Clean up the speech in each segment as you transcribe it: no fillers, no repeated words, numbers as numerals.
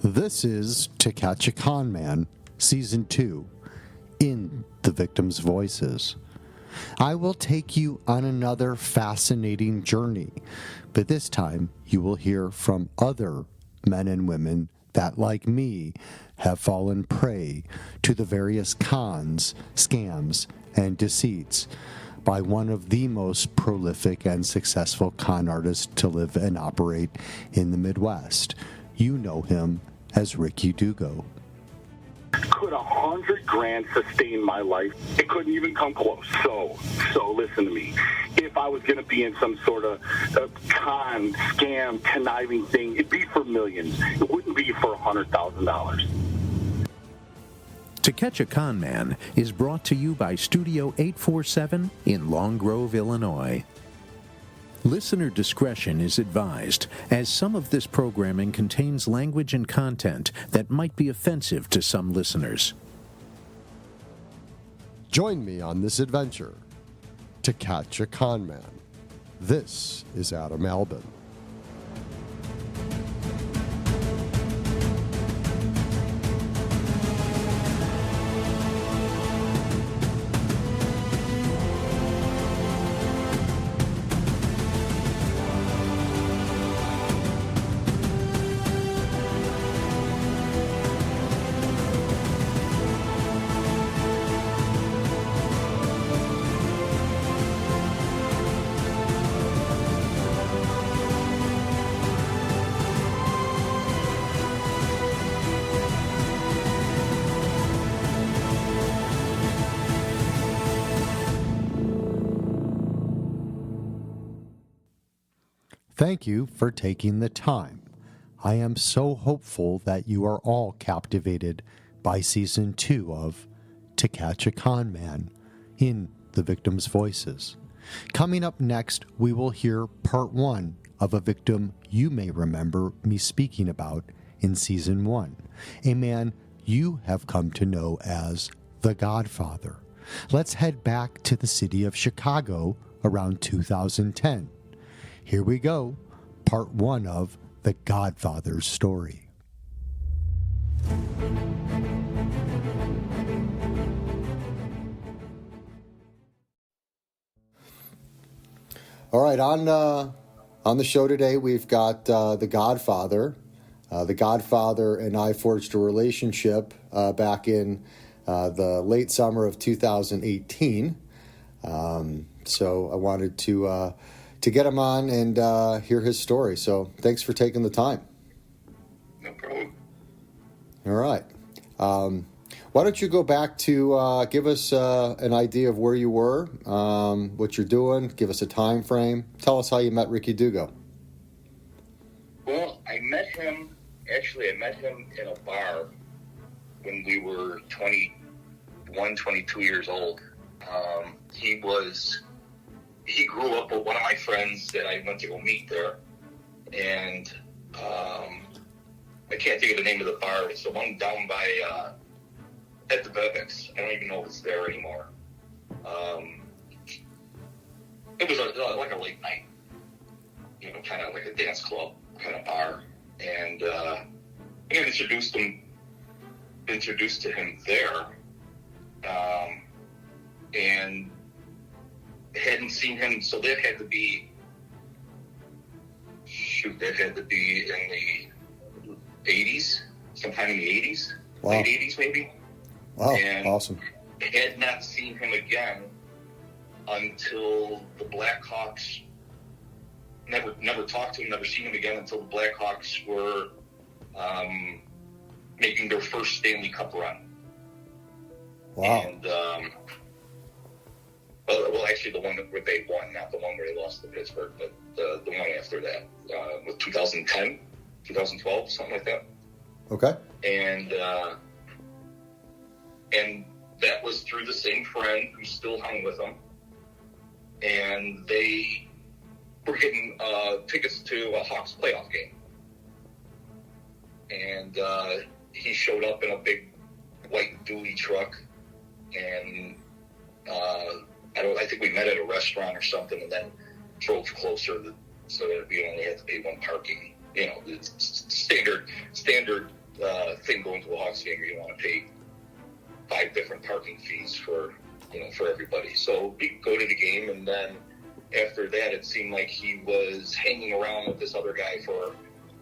This is To Catch a Con Man, Season 2, In the Victim's Voices. I will take you on another fascinating journey, but this time you will hear from other men and women that, like me, have fallen prey to the various cons, scams, and deceits by one of the most prolific and successful con artists to live and operate in the Midwest. You know him as Ricky Dugo. Could $100,000 sustain my life? It couldn't even come close. So listen to me. If I was going to be in some sort of con, scam, conniving thing, it'd be for millions. It wouldn't be for $100,000. To Catch a Con Man is brought to you by Studio 847 in Long Grove, Illinois. Listener discretion is advised, as some of this programming contains language and content that might be offensive to some listeners. Join me on this adventure to catch a con man. This is Adam Albin. Thank you for taking the time. I am so hopeful that you are all captivated by Season 2 of To Catch a Con Man, In the Victim's Voices. Coming up next, we will hear Part 1 of a victim you may remember me speaking about in Season 1, a man you have come to know as the Godfather. Let's head back to the city of Chicago around 2010. Here we go, Part 1 of The Godfather's Story. All right, on the show today, we've got the Godfather. The Godfather and I forged a relationship back in the late summer of 2018. So I wanted to get him on and hear his story. So thanks for taking the time. No problem. All right. Why don't you go back to give us an idea of where you were, what you're doing, give us a time frame. Tell us how you met Ricky Dugo. Well, I met him in a bar when we were 21, 22 years old. He grew up with one of my friends that I went to go meet there, and I can't think of the name of the bar. It's the one down by at the Bebex. I don't even know if it's there anymore. It was like a late night, kind of like a dance club kind of bar, and I got introduced to him there, and hadn't seen him, so that had to be in the 80s, sometime in the 80s, Wow. Late 80s maybe. Wow, And awesome. had not seen him again until the Blackhawks, never talked to him, never seen him again until the Blackhawks were making their first Stanley Cup run. Wow. And, well, actually, the one where they won, not the one where they lost to Pittsburgh, but the one after that, with 2010, 2012, something like that. Okay. And that was through the same friend who still hung with him. And they were getting tickets to a Hawks playoff game. And he showed up in a big white dually truck, and I think we met at a restaurant or something, and then drove closer so that we only had to pay one parking. The standard thing going to a Hawks game where you want to pay 5 different parking fees for everybody. So we go to the game, and then after that, it seemed like he was hanging around with this other guy for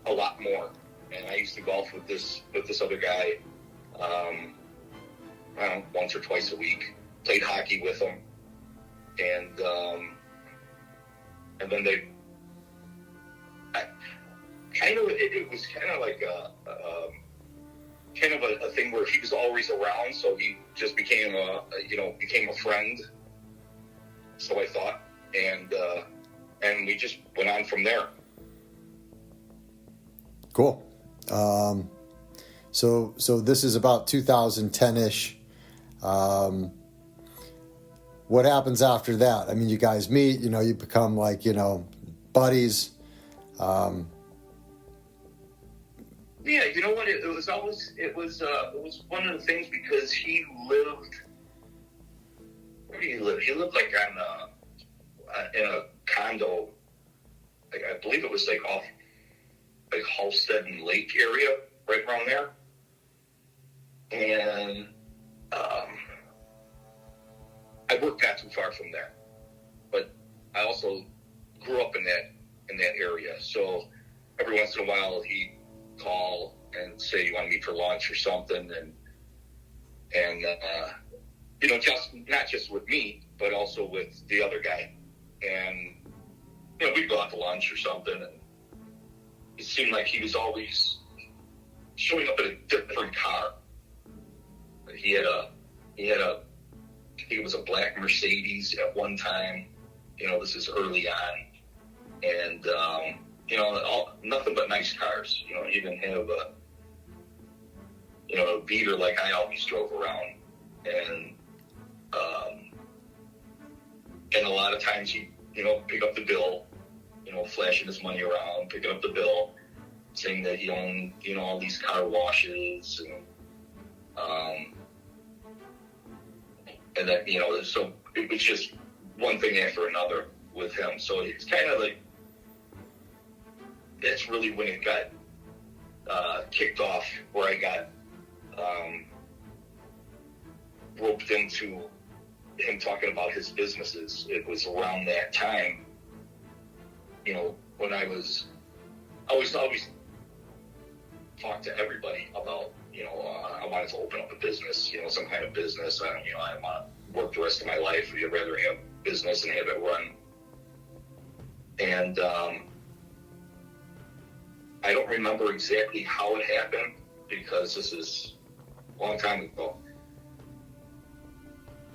a lot more. And I used to golf with this other guy, I don't know, once or twice a week. Played hockey with him, and then it was kind of like a thing where he was always around, so he just became a friend. So I thought, and we just went on from there. Cool. So this is about 2010-ish. What happens after that? I mean, you guys meet, you become like, buddies. Yeah, you know what? It was one of the things, because he lived. Where did he live? He lived like in a condo. Like, I believe it was like off like Halstead and Lake area, right around there. And I worked not too far from there, but I also grew up in that area. So every once in a while, he'd call and say, "You want to meet for lunch or something?" And just not just with me, but also with the other guy. And we'd go out to lunch or something, and it seemed like he was always showing up in a different car. He had a I think it was a black Mercedes at one time. This is early on, and nothing but nice cars. He didn't have a beater like I always drove around, and a lot of times he pick up the bill, flashing his money around, picking up the bill, saying that he owned all these car washes, and that so it was just one thing after another with him. So it's kind of like, that's really when it got kicked off, where I got roped into him talking about his businesses. It was around that time, when I was always talk to everybody about, I wanted to open up a business, some kind of business. I want to work the rest of my life. I'd rather have business and have it run. And I don't remember exactly how it happened, because this is a long time ago.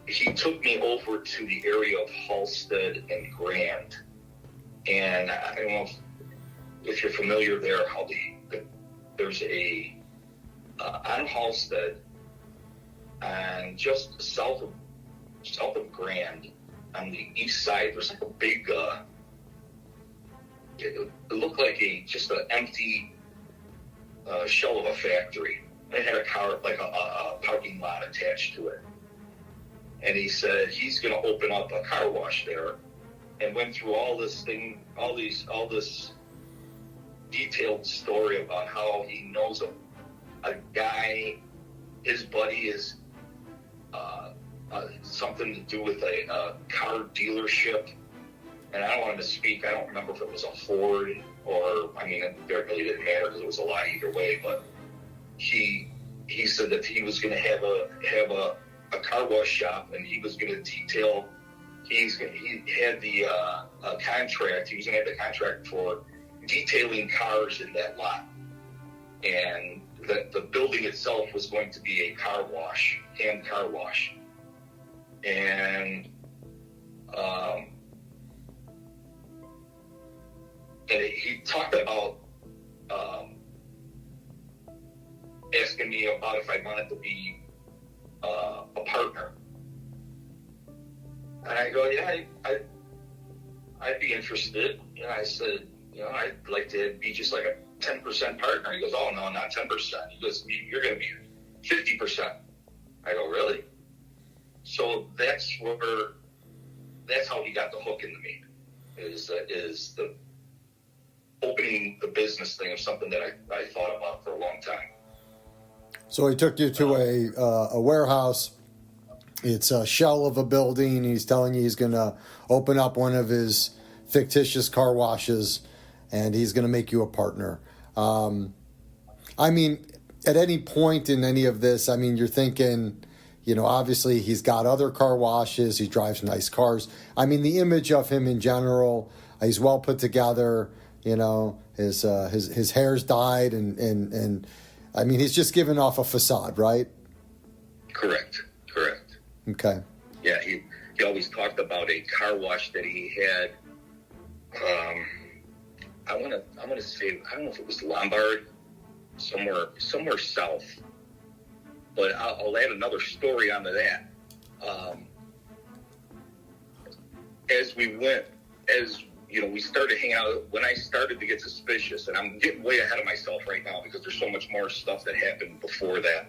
He took me over to the area of Halstead and Grand. And I don't know if you're familiar there, how there's on Halstead, and just south of Grand, on the east side, there's like a big, it looked like just an empty shell of a factory. It had a parking lot attached to it. And he said he's going to open up a car wash there, and went through all this detailed story about how he knows a guy, his buddy is something to do with a car dealership. And I don't want him to speak. I don't remember if it was a Ford or, it really didn't matter, because it was a lot either way. But he said that he was going to have a car wash shop, and he was going to detail. He had the contract. He was going to have the contract for detailing cars in that lot, and that the building itself was going to be a car wash, hand car wash, and he talked about asking me about if I wanted to be a partner. And I go, yeah, I'd be interested. And I said, I'd like to be just like a 10% partner. He goes, oh, no, not 10%. He goes, you're going to be 50%. I go, really? So that's how he got the hook into me, is the opening the business thing of something that I thought about for a long time. So he took you to a warehouse. It's a shell of a building. He's telling you he's going to open up one of his fictitious car washes, and he's going to make you a partner. I mean, at any point in any of this, I mean, you're thinking, you know, obviously he's got other car washes. He drives nice cars. I mean, the image of him in general, he's well put together. You know, his hair's dyed, and I mean, he's just giving off a facade, right? Correct. Okay. Yeah, he always talked about a car wash that he had. I want to say, I don't know if it was Lombard, somewhere south. But I'll add another story onto that. As you know, we started hanging out. When I started to get suspicious, and I'm getting way ahead of myself right now because there's so much more stuff that happened before that.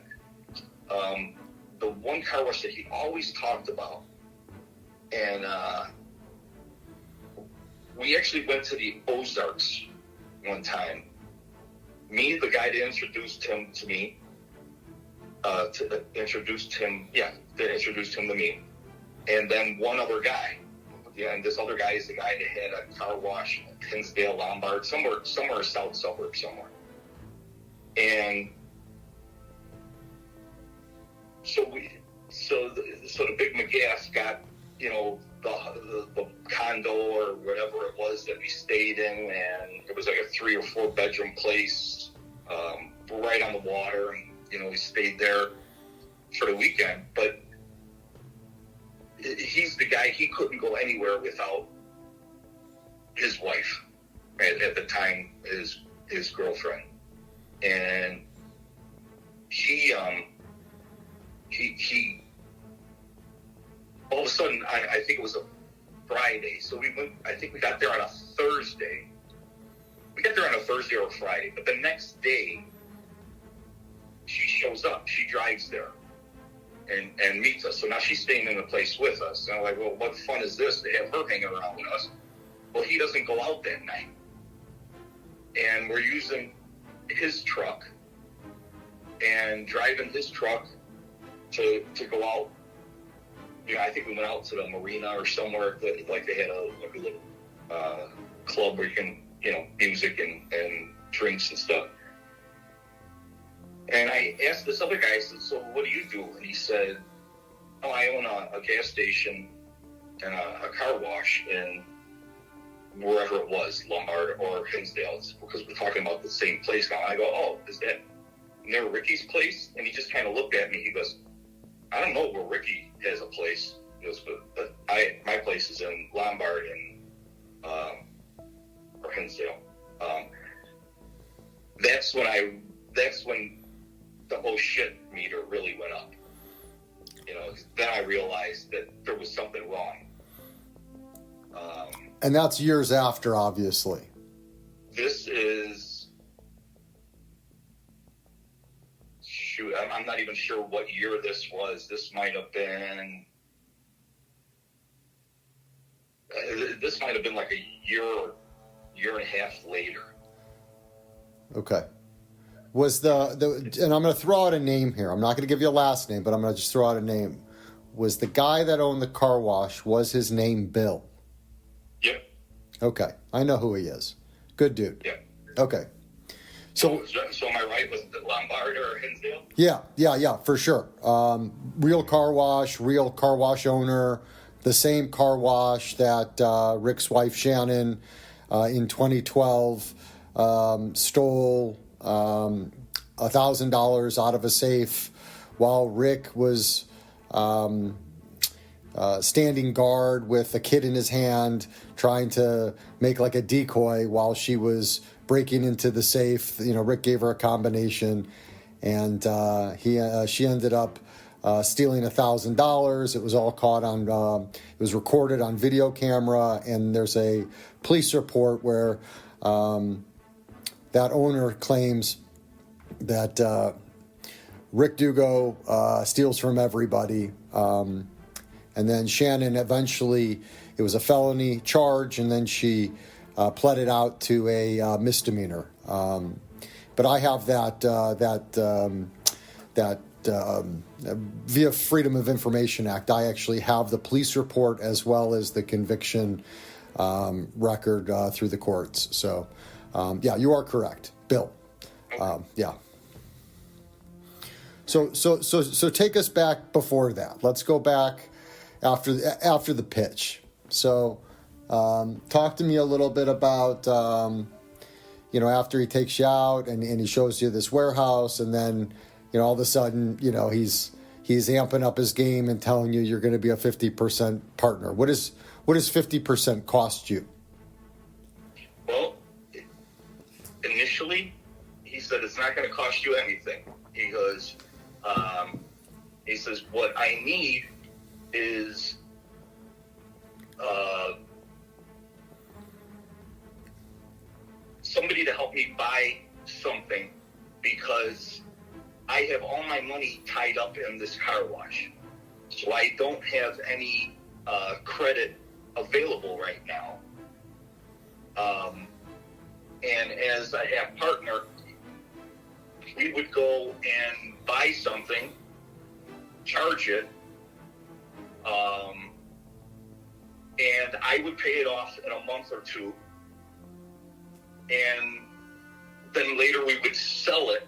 The one car wash that he always talked about, and we actually went to the Ozarks one time. Me, the guy that introduced him to me, introduced him to me, and then one other guy. Yeah, and this other guy is the guy that had a car wash, Hinsdale, Lombard, somewhere south suburb somewhere. And so the big McGaff got, you know, the condo or whatever it was that we stayed in, and it was like a 3 or 4 bedroom place, right on the water, and you know, we stayed there for the weekend. But he's the guy, he couldn't go anywhere without his wife, at the time, his girlfriend. And he all of a sudden, I think it was a Friday, so I think we got there on a Thursday. We got there on a Thursday or a Friday, but the next day, she shows up, she drives there and meets us. So now she's staying in the place with us. And I'm like, well, what fun is this to have her hanging around with us? Well, he doesn't go out that night. And we're using his truck and driving his truck to go out. You know, I think we went out to the marina or somewhere that, like, they had a little club where you can, you know, music and drinks and stuff. And I asked this other guy, I said, so what do you do? And he said, oh, I own a gas station and a car wash in wherever it was, Lombard or Hinsdale, because we're talking about the same place now. And I go, oh, is that near Ricky's place? And he just kind of looked at me. He goes, I don't know where Ricky has a place. He goes, but my place is in Lombard or Hinsdale. That's when the whole shit meter really went up. You know, then I realized that there was something wrong. And that's years after, obviously. This is, shoot, I'm not even sure what year this was. This might have been like a year and a half later. Okay. Was and I'm going to throw out a name here. I'm not going to give you a last name, but I'm going to just throw out a name. Was the guy that owned the car wash, was his name Bill? Yep. Okay. I know who he is. Good dude. Yep. Okay. So am I right? Was it Lombard or Hinsdale? Yeah, for sure. Real car wash owner, the same car wash that Rick's wife Shannon in 2012 stole $1,000 out of a safe while Rick was standing guard with a kid in his hand, trying to make like a decoy while she was breaking into the safe. You know, Rick gave her a combination, and she ended up stealing $1,000. It was all caught on. It was recorded on video camera, and there's a police report where that owner claims that Rick Dugo steals from everybody. And then Shannon eventually, it was a felony charge, and then she pled it out to a misdemeanor. But I have that via Freedom of Information Act, I actually have the police report as well as the conviction record through the courts. So, yeah, you are correct, Bill. Yeah. So take us back before that. Let's go back after the pitch. So, talk to me a little bit about, after he takes you out and he shows you this warehouse, and then, all of a sudden, he's amping up his game and telling you you're going to be a 50% partner. What does 50% cost you? Well, initially, he said it's not going to cost you anything. He goes, he says, what I need is somebody to help me buy something, because I have all my money tied up in this car wash. So I don't have any credit available right now. And as a half partner, we would go and buy something, charge it, and I would pay it off in a month or two. And then later we would sell it.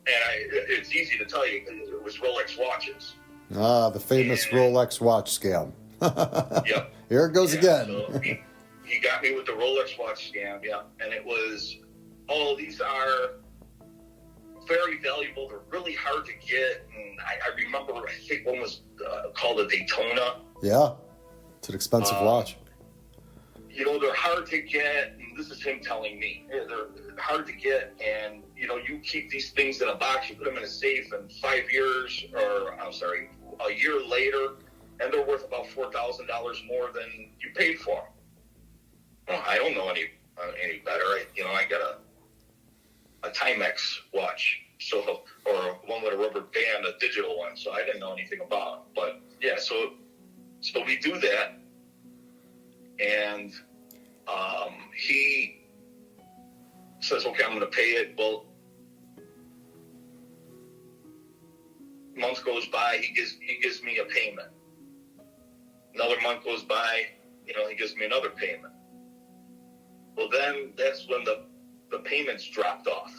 And it's easy to tell you, it was Rolex watches. Ah, the famous Rolex watch scam. Yep. Here it goes again. So he got me with the Rolex watch scam, yeah. And it was, these are very valuable. They're really hard to get. And I remember, I think one was called a Daytona. Yeah, it's an expensive watch. They're hard to get, and this is him telling me, they're hard to get, and, you keep these things in a box, you put them in a safe, and a year later, and they're worth about $4,000 more than you paid for them. Well, I don't know any better. I got a Timex watch, or one with a rubber band, a digital one, so I didn't know anything about it. But, yeah, so we do that, and he says, okay, I'm going to pay it. Well, month goes by, he gives me a payment. Another month goes by, he gives me another payment. Well, then that's when the payments dropped off.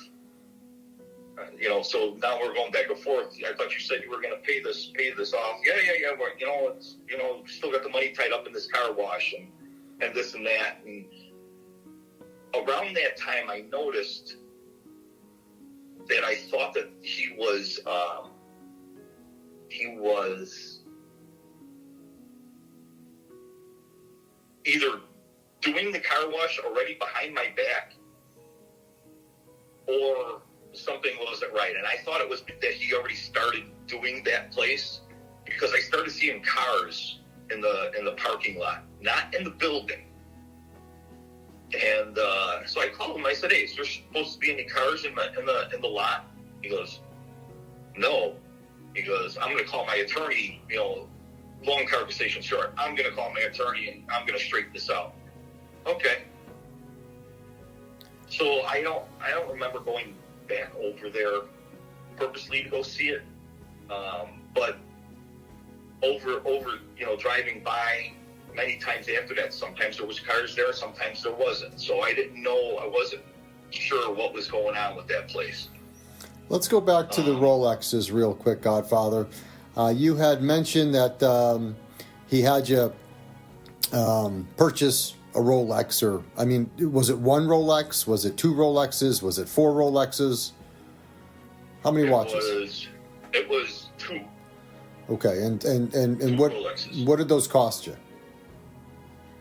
So now we're going back and forth. I thought you said you were going to pay this off. Yeah. We're, still got the money tied up in this car wash and this and that. And around that time, I noticed that I thought that he was either doing the car wash already behind my back, or something wasn't right. And I thought it was that he already started doing that place, because I started seeing cars in the parking lot, not in the building. And so I called him. I said, "Hey, is there supposed to be any cars in the lot?" He goes, "No." He goes, "I'm going to call my attorney." Long conversation short, I'm going to call my attorney and I'm going to straighten this out. Okay. So I don't remember going back over there purposely to go see it, but over driving by many times after that, sometimes there was cars there, sometimes there wasn't. So I wasn't sure what was going on with that place. Let's go back to the Rolexes real quick, Godfather. You had mentioned that he had you purchase a Rolex, was it one Rolex? Was it two Rolexes? Was it four Rolexes? How many watches? It was two. Okay, and two what Rolexes. What did those cost you?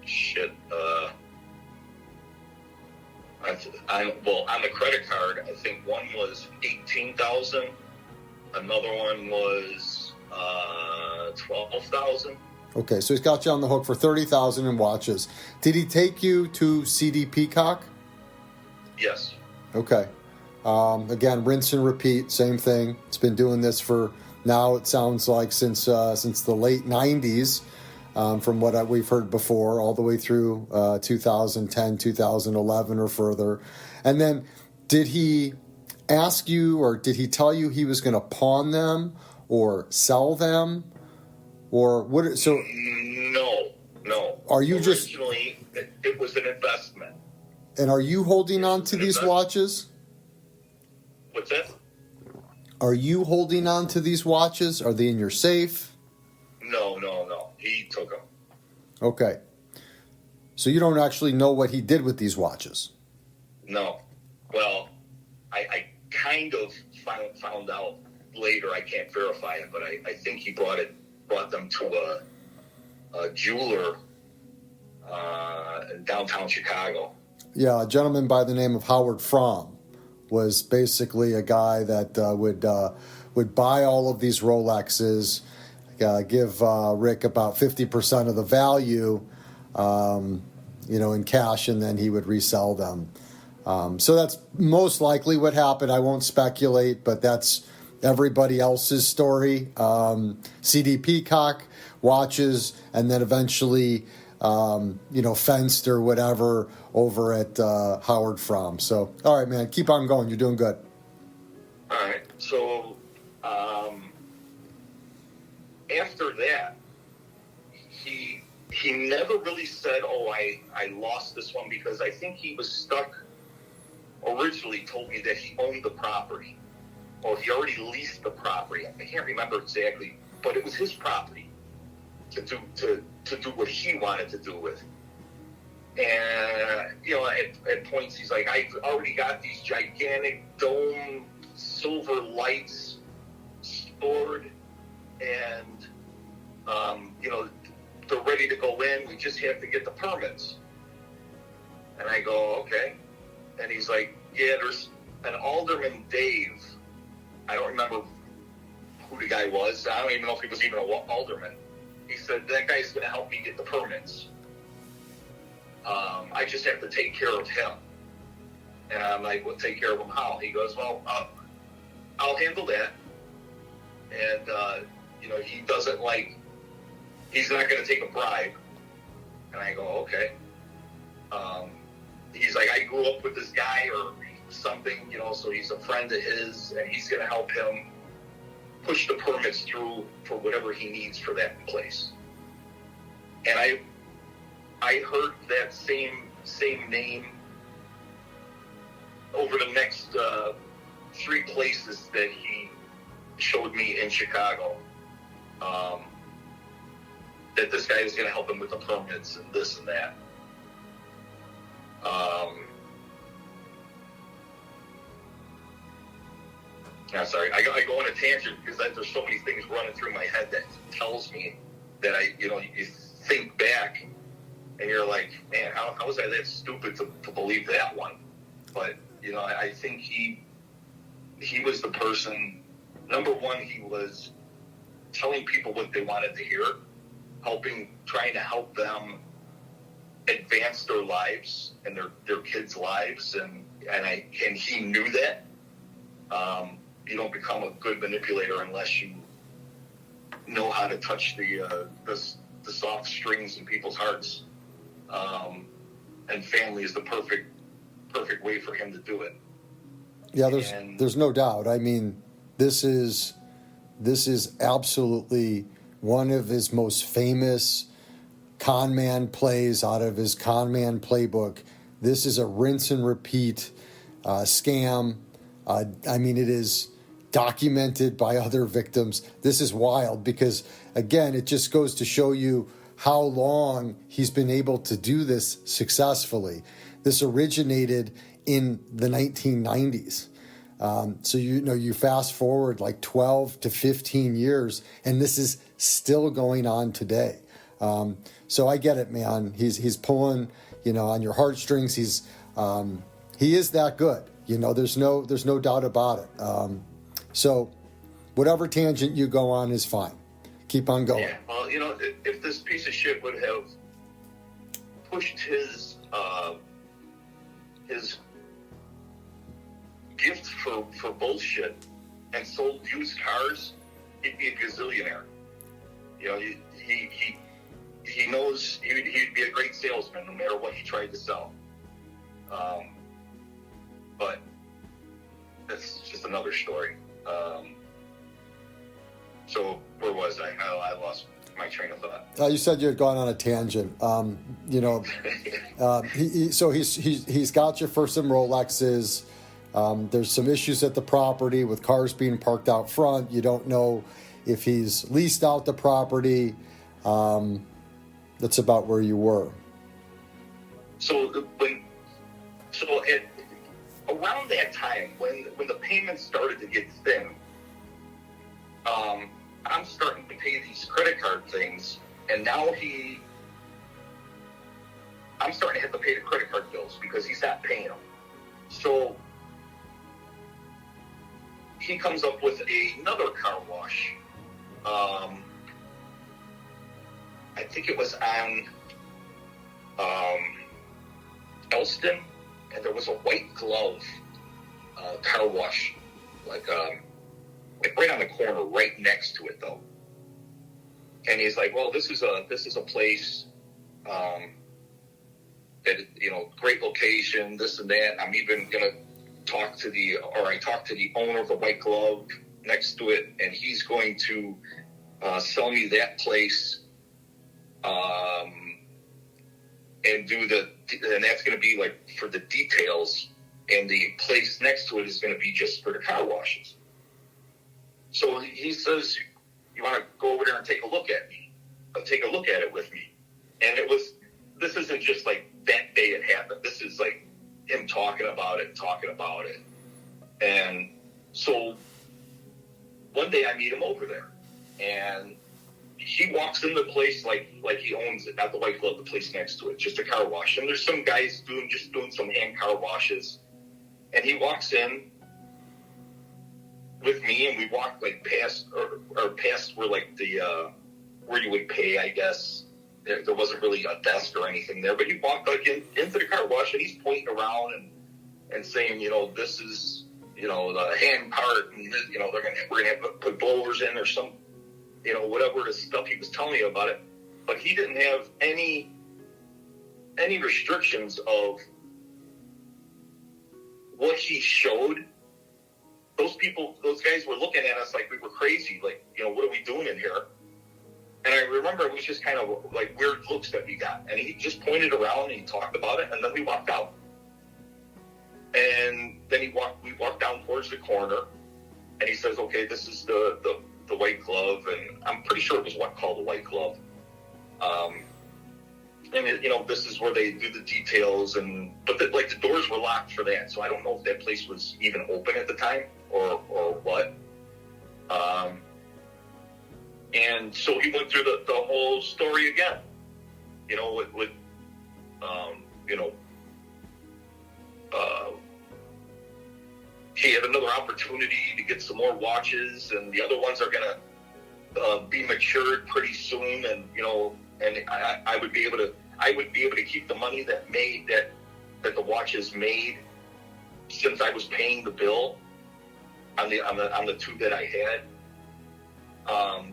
Shit. On the credit card, I think one was $18,000. Another one was $12,000. Okay, so he's got you on the hook for $30,000 in watches. Did he take you to CD Peacock? Yes. Okay. Again, rinse and repeat, same thing. It's been doing this for now. It sounds like since the late '90s, from what we've heard before, all the way through 2010, 2011, or further. And then, did he ask you, or did he tell you he was going to pawn them or sell them, or what? So no. Are you originally it was an investment? And are you holding on to these watches? What's that? Are you holding on to these watches? Are they in your safe? No. He took them. Okay. So you don't actually know what he did with these watches? No. Well, I kind of found out later. I can't verify it, but I think he brought them to a jeweler in downtown Chicago. Yeah, a gentleman by the name of Howard Fromm was basically a guy that would buy all of these Rolexes, give Rick about 50% of the value, in cash, and then he would resell them. So that's most likely what happened. I won't speculate, but that's everybody else's story. CD Peacock watches, and then eventually, fenced or whatever over at Howard Fromm. So, all right, man, keep on going. You're doing good. All right. So, after that, he never really said, "Oh, I lost this one," because I think he was stuck. Originally, told me that he owned the property, or he already leased the property. I can't remember exactly, but it was his property to do what he wanted to do with. And at points he's like, "I've already got these gigantic dome silver lights stored, and they're ready to go in. We just have to get the permits." And I go, "Okay." And he's like, "Yeah, there's an Alderman Dave." I don't remember who the guy was. I don't even know if he was even an alderman. He said, "That guy's going to help me get the permits. I just have to take care of him." And I'm like, "Well, take care of him how?" He goes, "Well, I'll handle that." And, he doesn't he's not going to take a bribe. And I go, "Okay." He's like, "I grew up with this guy or something, so he's a friend of his, and he's going to help him push the permits through for whatever he needs for that place." And I heard that same name over the next 3 places that he showed me in Chicago, that this guy was going to help him with the permits and this and that. Sorry, I go on a tangent because there's so many things running through my head that tells me that you think back and you're like, man, how was I that stupid to believe that one? But, I think he was the person. Number one, he was telling people what they wanted to hear, trying to help them advance their lives and their kids' lives, and he knew that. You don't become a good manipulator unless you know how to touch the soft strings in people's hearts. And family is the perfect way for him to do it. Yeah, there's no doubt. I mean, this is absolutely one of his most famous con man plays out of his con man playbook. This is a rinse and repeat scam. I mean, it is documented by other victims. This is wild because, again, it just goes to show you how long he's been able to do this successfully. This originated in the 1990s. So you fast forward like 12 to 15 years, and this is still going on today. So I get it, man. He's pulling, on your heartstrings. He is that good. There's no doubt about it. So whatever tangent you go on is fine. Keep on going. Yeah. Well, if this piece of shit would have pushed his gift for bullshit and sold used cars, he'd be a gazillionaire. He knows he'd be a great salesman no matter what he tried to sell. But that's another story. So where was I? I lost my train of thought. You said you had gone on a tangent. He's got you for some Rolexes. There's some issues at the property with cars being parked out front. You don't know if he's leased out the property. That's about where you were. Around that time, when the payments started to get thin, I'm starting to pay these credit card things, and now I'm starting to have to pay the credit card bills because he's not paying them. So he comes up with another car wash. I think it was on Elston, and there was a white glove car wash, like right on the corner, right next to it though. And he's like, "Well, this is a place that, great location, this and that. I'm even gonna talk to the owner of the white glove next to it, and he's going to sell me that place, and that's going to be like for the details, and the place next to it is going to be just for the car washes." So he says, "You want to go over there and take a look at it with me?" And this isn't just like that day it happened. This is like him talking about it. And so one day I meet him over there, and he walks into the place like he owns it, not the white glove, the place next to it, just a car wash. And there's some guys doing some hand car washes. And he walks in with me, and we walk like past where like the where you would pay, I guess. There wasn't really a desk or anything there, but he walked like into the car wash, and he's pointing around and saying, this is, the hand part, and we're gonna have to put blowers in or some, whatever the stuff he was telling me about it. But he didn't have any restrictions of what he showed. Those guys were looking at us like we were crazy, like, what are we doing in here? And I remember it was just kind of like weird looks that we got. And he just pointed around and he talked about it, and then we walked out. And then we walked down towards the corner, and he says, "Okay, this is the white glove," and I'm pretty sure it was called the white glove. And this is where they do the details, but the doors were locked for that, so I don't know if that place was even open at the time or what. And so he went through the whole story again, he had another opportunity to get some more watches, and the other ones are going to be matured pretty soon, and I would be able to keep the money that the watches made, since I was paying the bill on the two that I had.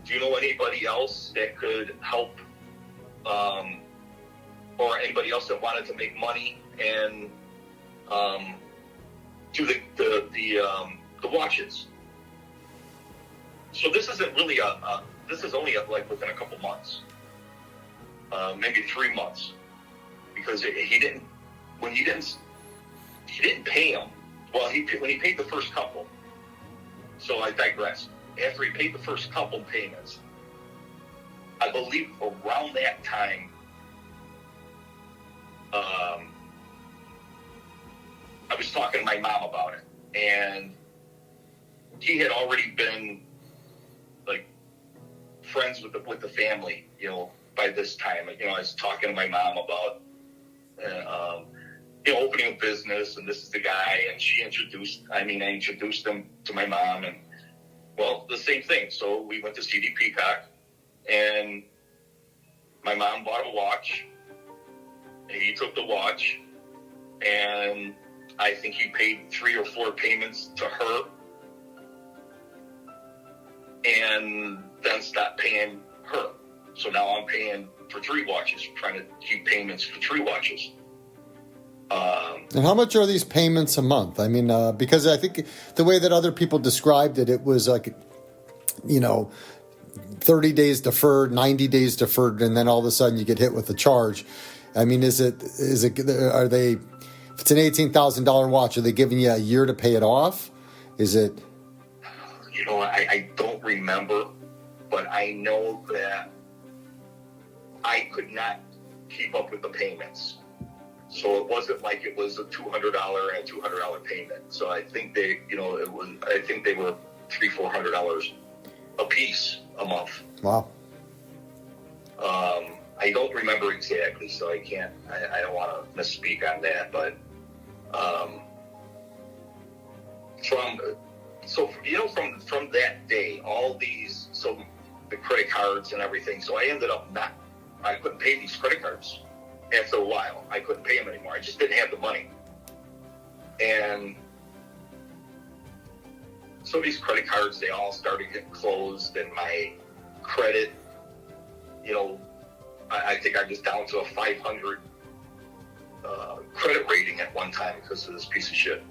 Do you know anybody else that could help, or anybody else that wanted to make money and do the watches? So this isn't really this is only like within a couple months, maybe 3 months, because he didn't pay him. Well, when he paid the first couple. So I digress. After he paid the first couple payments, I believe around that time, I was talking to my mom about it, and he had already been like friends with the family, by this time. I was talking to my mom about opening a business, and this is the guy, and I introduced him to my mom, and well, the same thing. So we went to CD Peacock, and my mom bought a watch, and he took the watch, and I think he paid 3 or 4 payments to her, and then stopped paying her. So now I'm paying for 3 watches, trying to keep payments for 3 watches. And how much are these payments a month? I mean, because I think the way that other people described it, it was like, 30 days deferred, 90 days deferred, and then all of a sudden you get hit with a charge. I mean, are they, if it's an $18,000 watch, are they giving you a year to pay it off? Is it? I don't remember, but I know that I could not keep up with the payments. So it wasn't like it was a $200 and $200 payment. So I think they were $300-$400 a piece a month. Wow. I don't remember exactly, so I don't want to misspeak on that, but from that day, all these, so the credit cards and everything, so I ended up I couldn't pay these credit cards after a while. I couldn't pay them anymore. I just didn't have the money. And so these credit cards, they all started getting closed, and my credit, I think I was down to a 500 credit rating at one time because of this piece of shit.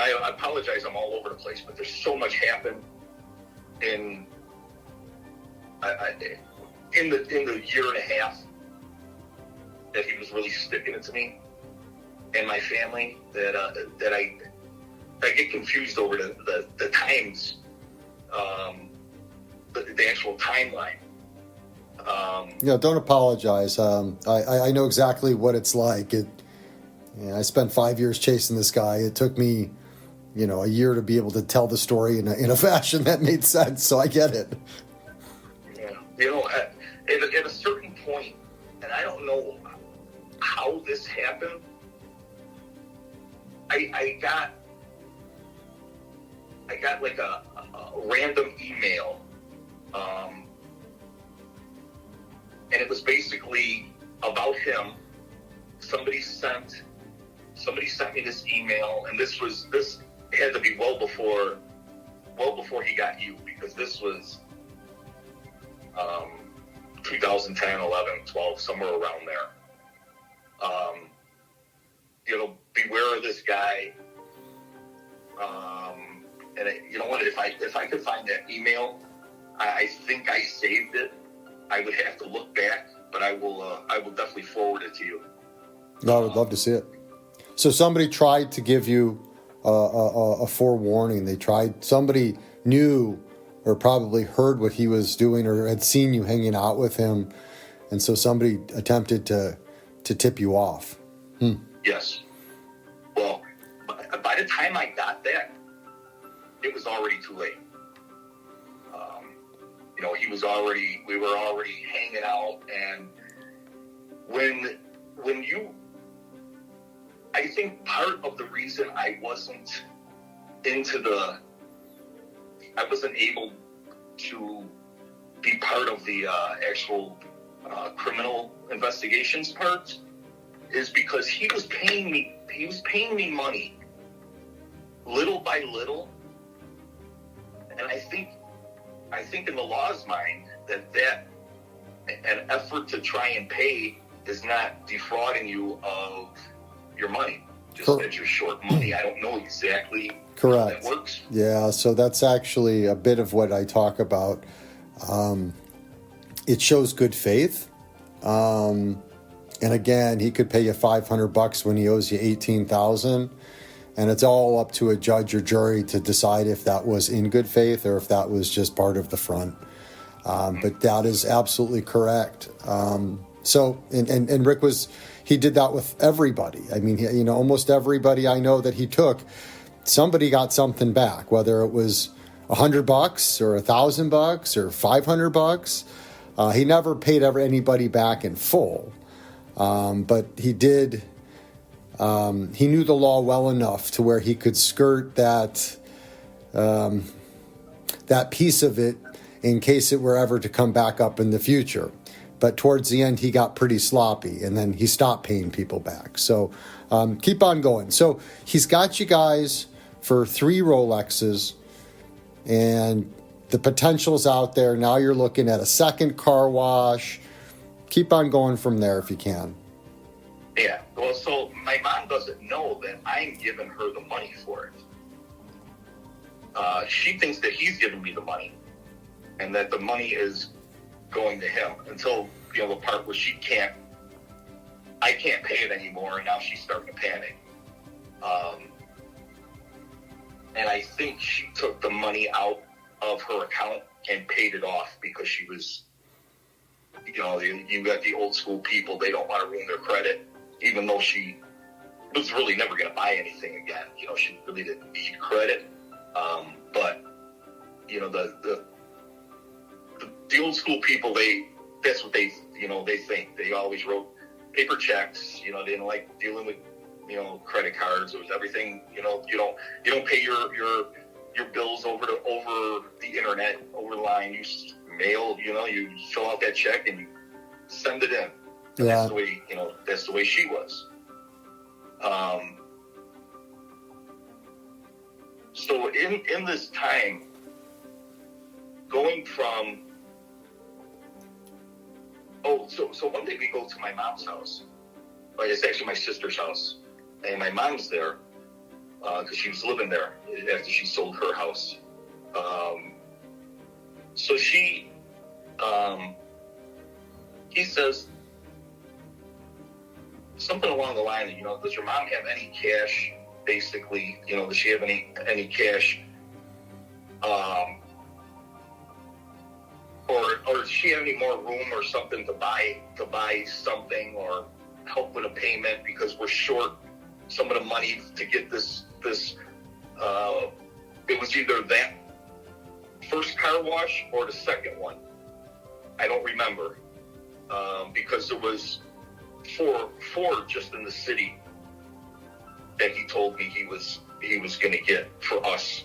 I apologize, I'm all over the place, but there's so much happened in the year and a half that he was really sticking it to me and my family that I get confused over the times, the actual timeline. Don't apologize. I know exactly what it's like. I spent 5 years chasing this guy. It took me, a year to be able to tell the story in a fashion that made sense. So I get it. Yeah. At a certain point, and I don't know how this happened, I got like a random email, and it was basically about him. Somebody sent me this email, and this had to be well before he got you, because this was 2010, 11, 12, somewhere around there. Beware of this guy. And you know what? If I could find that email, I think I saved it. I would have to look back, but I will definitely forward it to you. No, I would love to see it. So somebody tried to give you a forewarning. Somebody knew or probably heard what he was doing or had seen you hanging out with him, and so somebody attempted to tip you off. Yes. Well, by the time I got that, it was already too late. We were already hanging out, and I think part of the reason I wasn't able to be part of the actual criminal investigations part is because he was paying me money little by little, and I think in the law's mind that an effort to try and pay is not defrauding you of your money, just that you're short money. I don't know exactly correct how that works. Yeah, so that's actually a bit of what I talk about. It shows good faith. And again, he could pay you $500 when he owes you $18,000, and it's all up to a judge or jury to decide if that was in good faith or if that was just part of the front. But that is absolutely correct. So Rick he did that with everybody. I mean, almost everybody I know that he took, somebody got something back, whether it was $100 or $1,000 or $500. He never paid anybody back in full. But he did, he knew the law well enough to where he could skirt that piece of it in case it were ever to come back up in the future. But towards the end, he got pretty sloppy, and then he stopped paying people back. So keep on going. So he's got you guys for 3 Rolexes, and the potential's out there. Now you're looking at a second car wash, keep on going from there if you can. Yeah. Well, so my mom doesn't know that I'm giving her the money for it. She thinks that he's giving me the money and that the money is going to him until, the part where I can't pay it anymore, and now she's starting to panic. And I think she took the money out of her account and paid it off because she was, you got the old school people, they don't want to ruin their credit, even though she was really never going to buy anything again. She really didn't need credit. But, the old school people, that's what they think. They always wrote paper checks, they didn't like dealing with, credit cards. It was everything, you don't pay your bills over the internet, over the line. You mail, you fill out that check and you send it in. And Yeah. That's the way she was. So in this time, going from, so one day we go to my mom's house. It's actually my sister's house. And my mom's there because she was living there after she sold her house. So he says something along the line that, does your mom have any cash? Basically, does she have any cash? Or does she have any more room or something to buy something or help with a payment because we're short some of the money to get this it was either that first car wash or the second one. I don't remember because there was four just in the city that he told me he was going to get for us,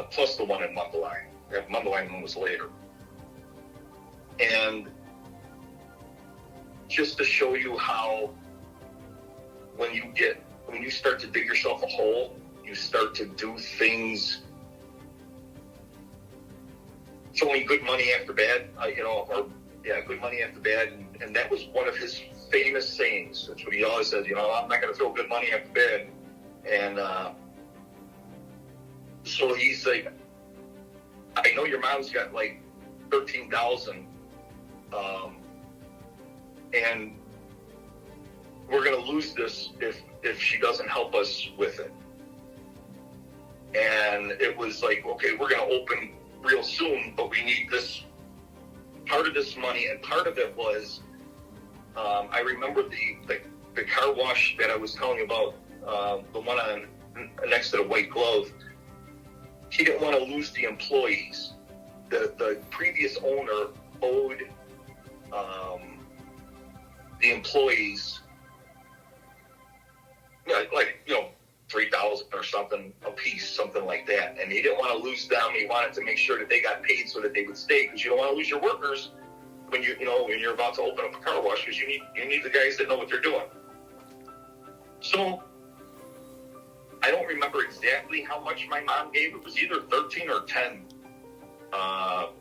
plus the one in Mundelein. That Mundelein one was later. And just to show you how when you start to dig yourself a hole, you start to do things throwing good money after bad, good money after bad. And that was one of his famous sayings. That's what he always says, I'm not going to throw good money after bad. And so he's like, I know your mom's got like 13,000, and we're going to lose this if she doesn't help us with it. And it was like, okay, we're going to open real soon, but we need this part of this money. And part of it was, I remember the car wash that I was telling you about, the one on next to the White Glove. He didn't want to lose the employees. The previous owner owed the employees $3,000 or something a piece, something like that. And he didn't want to lose them. He wanted to make sure that they got paid so that they would stay, because you don't want to lose your workers when you're about to open up a car wash, because you need the guys that know what they're doing. So I don't remember exactly how much my mom gave. It was either 13 or 10,000.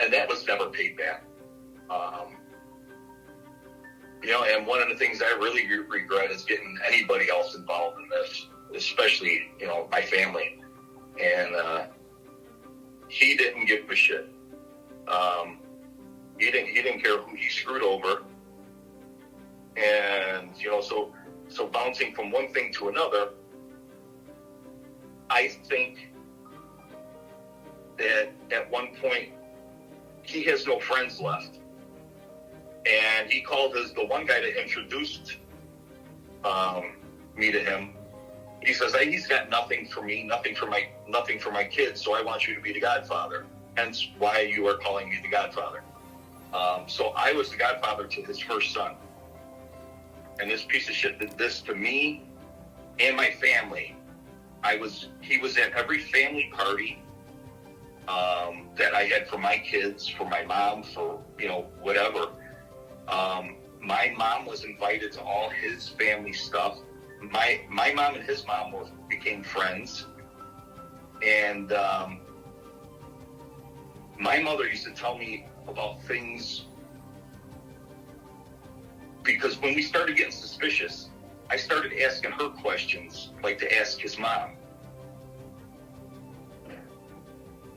And that was never paid back. And one of the things I really regret is getting anybody else involved in this, especially, my family. And he didn't give a shit. He didn't care who he screwed over. And, so bouncing from one thing to another, I think that at one point he has no friends left. And he called the one guy that introduced me to him. He says, hey, he's got nothing for me, nothing for my kids, so I want you to be the Godfather. Hence why you are calling me the Godfather. So I was the Godfather to his first son. And this piece of shit did this to me and my family. He was at every family party that I had for my kids, for my mom, for, whatever. My mom was invited to all his family stuff. My mom and his mom became friends. And my mother used to tell me about things, because when we started getting suspicious, I started asking her questions, like to ask his mom.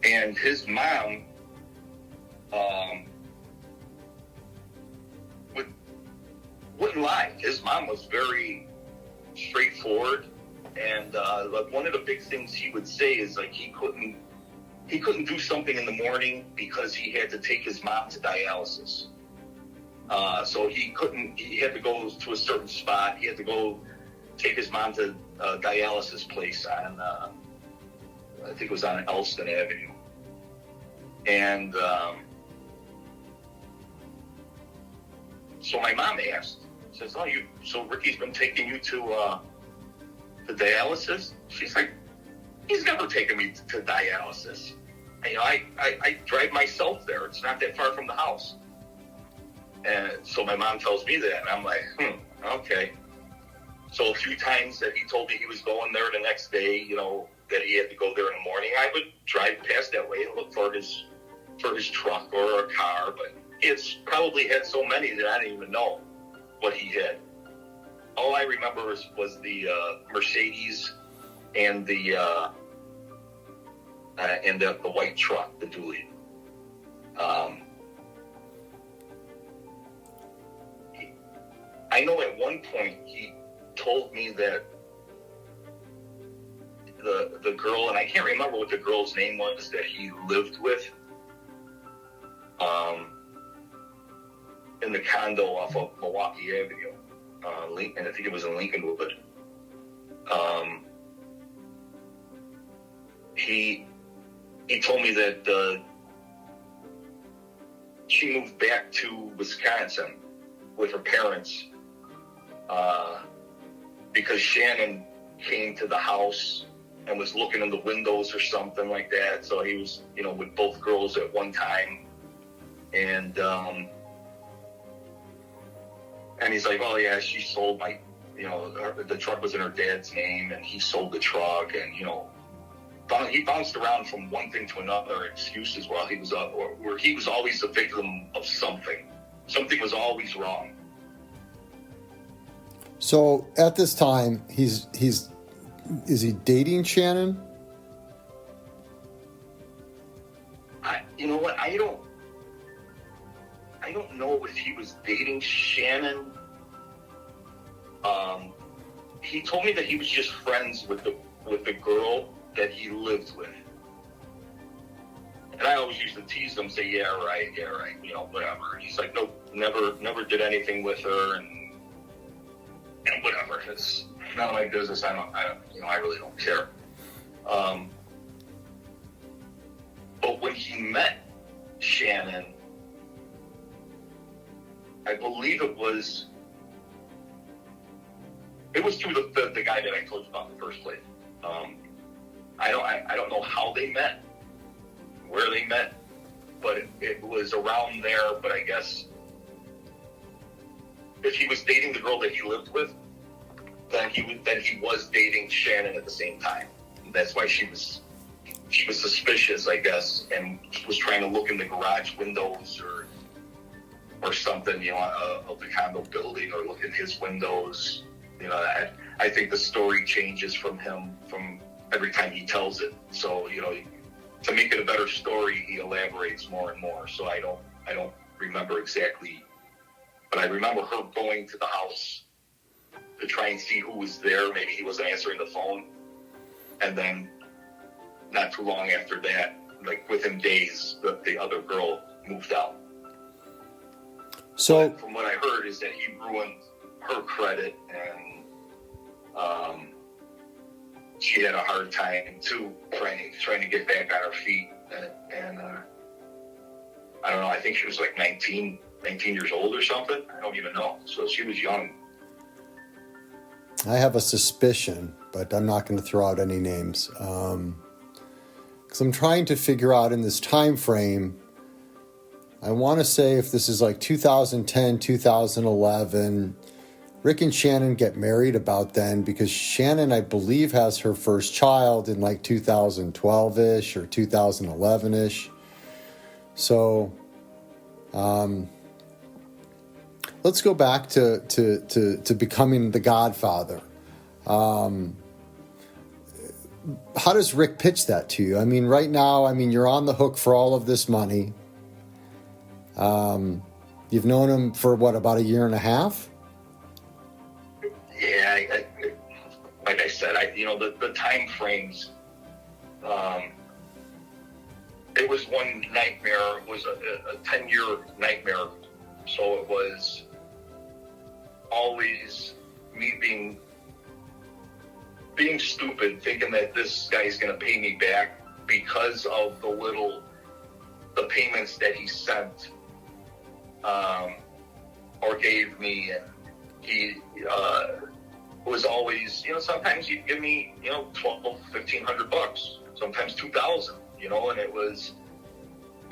And his mom wouldn't lie. His mom was very straightforward, and like one of the big things he would say is like he couldn't do something in the morning because he had to take his mom to dialysis. So he had to go to a certain spot. He had to go take his mom to a dialysis place on, I think it was on Elston Avenue. And so my mom asked, says, "Oh, so Ricky's been taking you to dialysis?" She's like, "He's never taken me to dialysis. You know, I drive myself there. It's not that far from the house." And so my mom tells me that, and I'm like, okay. So a few times that he told me he was going there the next day, you know, that he had to go there in the morning, I would drive past that way and look for his truck or a car, but it's probably had so many that I didn't even know what he had. All I remember was the Mercedes and the white truck, the dually. I know at one point he told me that the girl, and I can't remember what the girl's name was that he lived with, in the condo off of Milwaukee Avenue, and I think it was in Lincolnwood. He told me that she moved back to Wisconsin with her parents because Shannon came to the house and was looking in the windows or something like that. So he was, you know, with both girls at one time. And he's like, "Oh yeah, she sold my, you know, the truck was in her dad's name, and he sold the truck." And, you know, he bounced around from one thing to another, excuses while he was up, where he was always a victim of something. Something was always wrong. So at this time, is he dating Shannon? You know what? I don't know if he was dating Shannon. He told me that he was just friends with the girl that he lived with. And I always used to tease him, say, yeah, right, you know, whatever. And he's like, "No, never did anything with her, and whatever. It's none of my business. I don't, you know, I really don't care." But when he met Shannon, I believe it was through the guy that I told you about in the first place. I don't know how they met, where they met, but it was around there. But I guess if he was dating the girl that he lived with, then he was dating Shannon at the same time. And that's why she was suspicious, I guess, and was trying to look in the garage windows or something, you know, of the condo building, or look in his windows. You know, I think the story changes from him from every time he tells it. So, you know, to make it a better story, he elaborates more and more. So I don't remember exactly, but I remember her going to the house to try and see who was there. Maybe he wasn't answering the phone. And then not too long after that, like within days, the other girl moved out. So but from what I heard is that he ruined her credit, and she had a hard time too, trying to get back on her feet. And I don't know, I think she was like 19 years old or something. I don't even know. So she was young. I have a suspicion, but I'm not going to throw out any names. Because I'm trying to figure out in this time frame, I want to say if this is like 2010, 2011, Rick and Shannon get married about then, because Shannon, I believe, has her first child in like 2012-ish or 2011-ish. So let's go back to becoming the Godfather. How does Rick pitch that to you? I mean, right now, you're on the hook for all of this money. You've known him for what, about a year and a half? Yeah, like I said, the time frames. It was one nightmare. It was a 10-year nightmare. So it was always me being stupid, thinking that this guy's going to pay me back because of the payments that he sent or gave me. And he was always, sometimes he'd give me, $1,200-$1,500, sometimes $2,000, and it was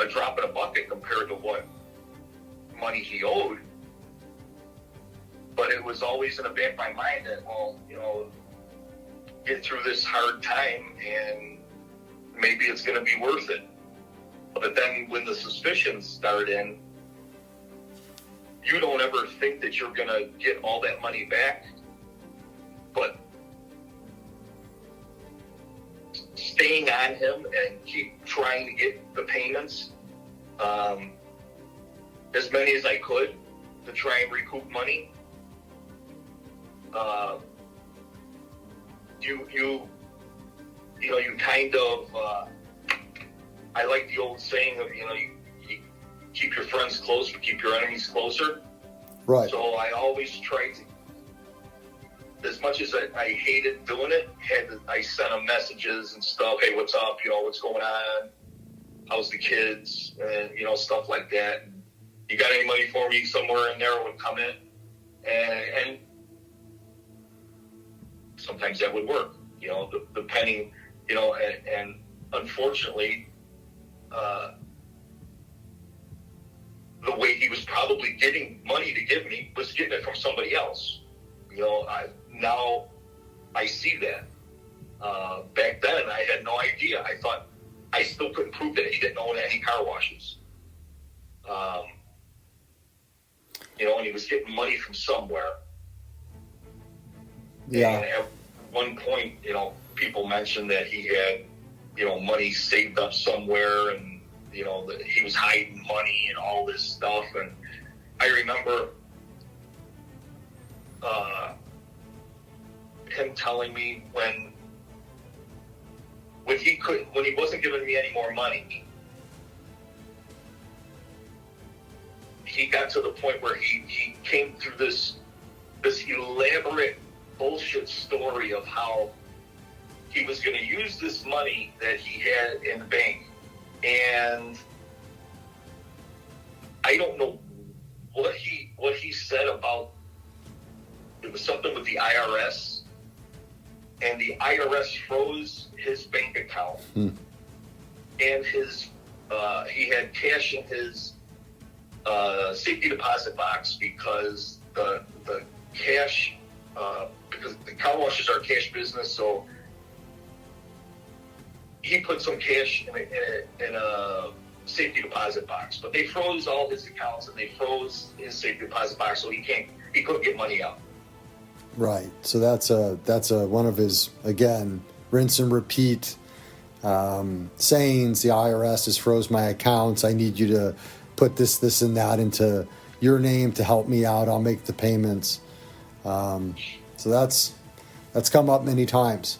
a drop in a bucket compared to what money he owed. But it was always in the back of my mind that, get through this hard time and maybe it's going to be worth it. But then when the suspicions start in, you don't ever think that you're going to get all that money back. But staying on him and keep trying to get the payments, as many as I could, to try and recoup money. You kind of, I like the old saying of, you keep your friends close, but keep your enemies closer. Right. So I always tried to, as much as I hated doing it, I sent them messages and stuff. Hey, what's up? What's going on? How's the kids? And, stuff like that. You got any money for me? Somewhere in there would come in. And sometimes that would work, depending, and unfortunately, the way he was probably getting money to give me was getting it from somebody else. Now I see that. Back then, I had no idea. I thought I still couldn't prove that he didn't own any car washes. And he was getting money from somewhere. Yeah. And at one point, people mentioned that he had, money saved up somewhere, and, that he was hiding money and all this stuff. And I remember him telling me when he wasn't giving me any more money, he got to the point where he came through this elaborate bullshit story of how he was going to use this money that he had in the bank. And I don't know what he said about, it was something with the IRS, and the IRS froze his bank account. And he had cash in his safety deposit box because the cash, because the car washes are a cash business, so he put some cash in a safety deposit box. But they froze all his accounts, and they froze his safety deposit box, so he couldn't get money out. Right. So that's one of his, again, rinse and repeat sayings. The IRS has froze my accounts. I need you to put this, and that into your name to help me out. I'll make the payments. So that's come up many times.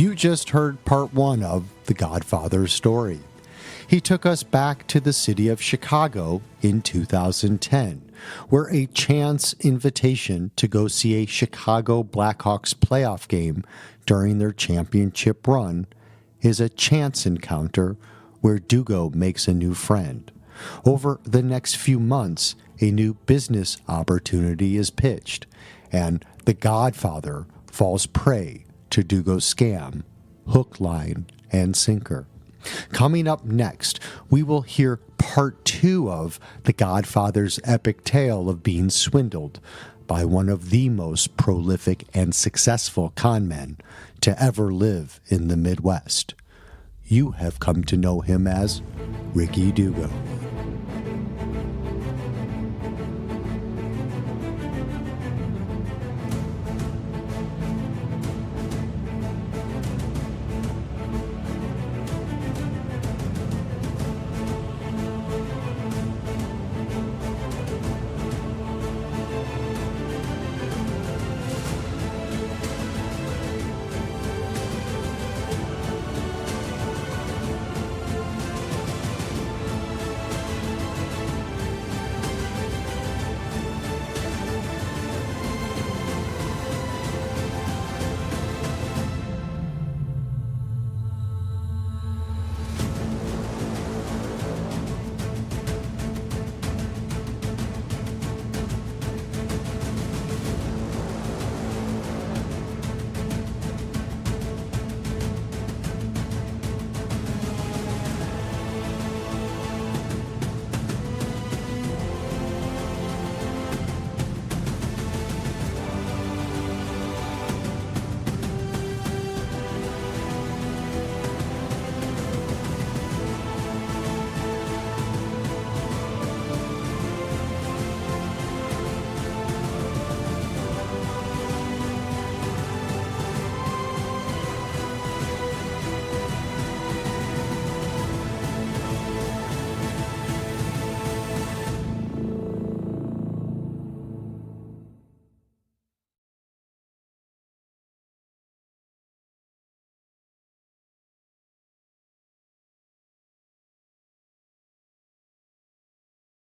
You just heard part one of The Godfather's story. He took us back to the city of Chicago in 2010, where a chance invitation to go see a Chicago Blackhawks playoff game during their championship run is a chance encounter where Dugo makes a new friend. Over the next few months, a new business opportunity is pitched, and the Godfather falls prey to Dugo's scam, hook, line, and sinker. Coming up next, we will hear part two of the Godfather's epic tale of being swindled by one of the most prolific and successful con men to ever live in the Midwest. You have come to know him as Ricky Dugo.